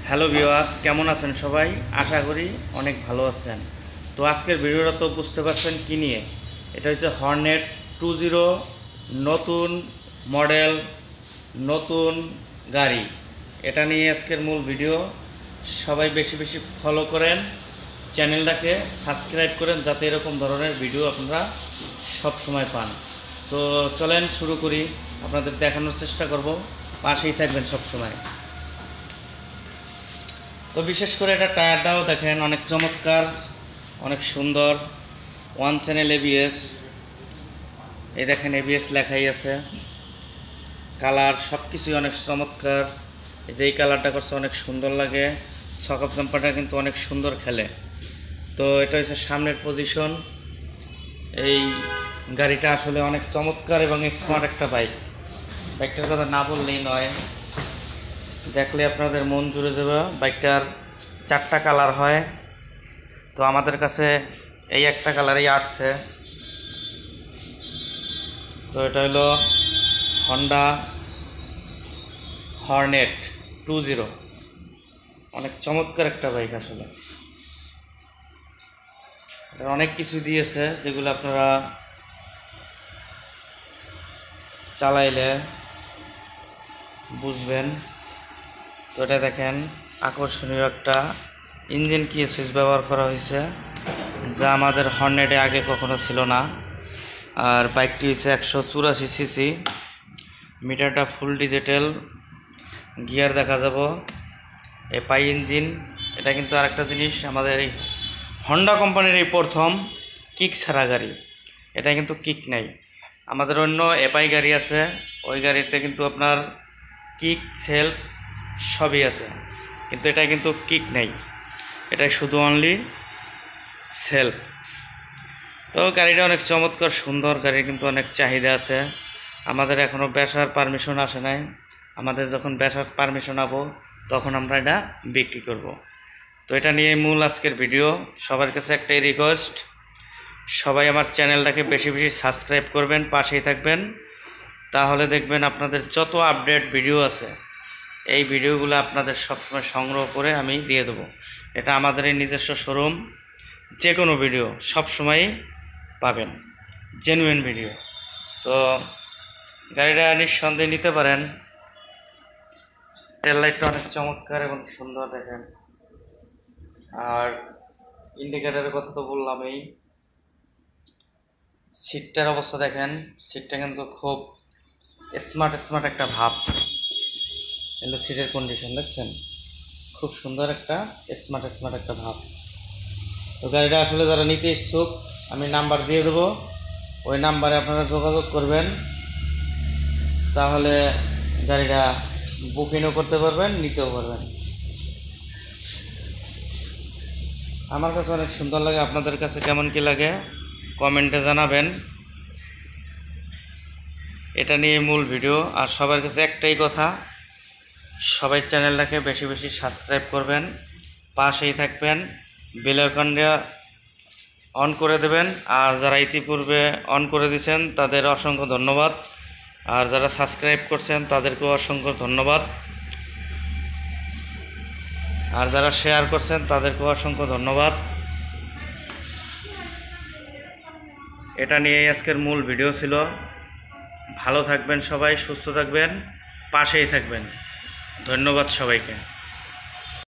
Hello viewers, কেমন আছেন সবাই? আশা করি অনেক ভালো আছেন। তো আজকের ভিডিওটা তো বুঝতে পারছেন কি নিয়ে। এটা হচ্ছে হর্নেট 20 নতুন মডেল, নতুন গাড়ি। এটা নিয়ে আজকের মূল ভিডিও। সবাই বেশি বেশি ফলো করেন, চ্যানেলটাকে সাবস্ক্রাইব করেন যাতে এরকম ধরনের ভিডিও আপনারা সব সময় পান। তো চলেন শুরু করি, আপনাদের দেখানোর চেষ্টা করব, পাশেই থাকবেন সব সময়। তো বিশেষ করে এটা টায়ারটাও দেখেন অনেক চমৎকার, অনেক সুন্দর। 1 চ্যানেল এবিএস, এই দেখেন এবিএস লেখাই আছে। কালার সব কিছুই অনেক চমৎকার। এই যে এই কালারটা করছে অনেক সুন্দর লাগে। সকপ জাম্পারটা কিন্তু অনেক সুন্দর খেলে। তো এটা হচ্ছে সামনের পজিশন। এই গাড়িটা আসলে অনেক চমৎকার এবং স্মার্ট একটা বাইক। বাইকটার কথা না বললেই নয়, দেখলে আপনাদের মন জুড়ে যাবে। বাইকটার 4টা কালার হয়, তো আমাদের কাছে এই একটা কালারই আসছে। তো এটা হলো হন্ডা হর্নেট 20। অনেক চমৎকার একটা বাইক আসলে। এটা অনেক কিছু দিয়েছে যেগুলো আপনারা চালাইলে বুঝবেন। তো এটা দেখেন আকর্ষণীয় একটা ইঞ্জিন কি সুইচ ব্যবহার করা হয়েছে, যা আমাদের হর্নেটে আগে কখনো ছিল না। আর বাইকটি হচ্ছে 184 সিসি, মিটারটা ফুল ডিজিটাল, গিয়ার দেখা যাব। এপাই ইঞ্জিন। এটা কিন্তু আরেকটা জিনিস, আমাদের এই হন্ডা কোম্পানির এই প্রথম কিক ছাড়া গাড়ি। এটা কিন্তু কিক নেই। আমাদের অন্য এপাই গাড়ি আছে, ওই গাড়িতে কিন্তু আপনার কিক সেলফ সবই আছে, কিন্তু এটা কিন্তু কিক নেই, এটা শুধু অনলি সেলফ। তো গাড়িটা অনেক চমৎকার সুন্দর, গাড়ির কিন্তু অনেক চাহিদা আছে। আমাদের এখনও বেচার পারমিশন আসে নাই। আমাদের যখন বেচার পারমিশন পাবো তখন আমরা এটা বিক্রি করব। তো এটা নিয়ে মূল আজকের ভিডিও। সবার কাছে একটাই রিকোয়েস্ট, সবাই আমার চ্যানেলটাকে বেশি বেশি সাবস্ক্রাইব করবেন, পাশেই থাকবেন। তাহলে দেখবেন আপনাদের যত আপডেট ভিডিও আছে, এই ভিডিওগুলো আপনাদের সবসময় সংগ্রহ করে আমি দিয়ে দেবো। এটা আমাদের এই নিজস্ব শোরুম, যে কোনো ভিডিও সবসময়ই পাবেন, জেনুইন ভিডিও। তো গাড়িটা নিঃসন্দেহে নিতে পারেন। টেল লাইটটা অনেক চমৎকার এবং সুন্দর দেখেন। আর ইন্ডিকেটারের কথা তো বললামই। সিটটার অবস্থা দেখেন, সিটটা কিন্তু খুব স্মার্ট একটা ভাব। এগুলো সিটের কন্ডিশন দেখছেন, খুব সুন্দর একটা স্মার্ট একটা ভাব। তো গাড়িটা আসলে যারা নিতে ইচ্ছুক, আমি নাম্বার দিয়ে দেবো, ওই নাম্বারে আপনারা যোগাযোগ করবেন। তাহলে গাড়িটা বুকিংও করতে পারবেন, নিতেও পারবেন। আমার কাছে অনেক সুন্দর লাগে, আপনাদের কাছে কেমন কি লাগে কমেন্টে জানাবেন। এটা নিয়ে মূল ভিডিও। আর সবার কাছে একটাই কথা, সবাই চ্যানেলটাকে বেশি বেশি সাবস্ক্রাইব করবেন, পাশেই থাকবেন, বেল আইকনটা অন করে দেবেন। আর যারা ইতিপূর্বে অন করে দিয়েছেন তাদের অসংখ্য ধন্যবাদ, আর যারা সাবস্ক্রাইব করছেন তাদেরকেও অসংখ্য ধন্যবাদ, আর যারা শেয়ার করছেন তাদেরকেও অসংখ্য ধন্যবাদ। এটা নিয়েই আজকের মূল ভিডিও ছিল। ভালো থাকবেন সবাই, সুস্থ থাকবেন, পাশেই থাকবেন। ধন্যবাদ সবাইকে।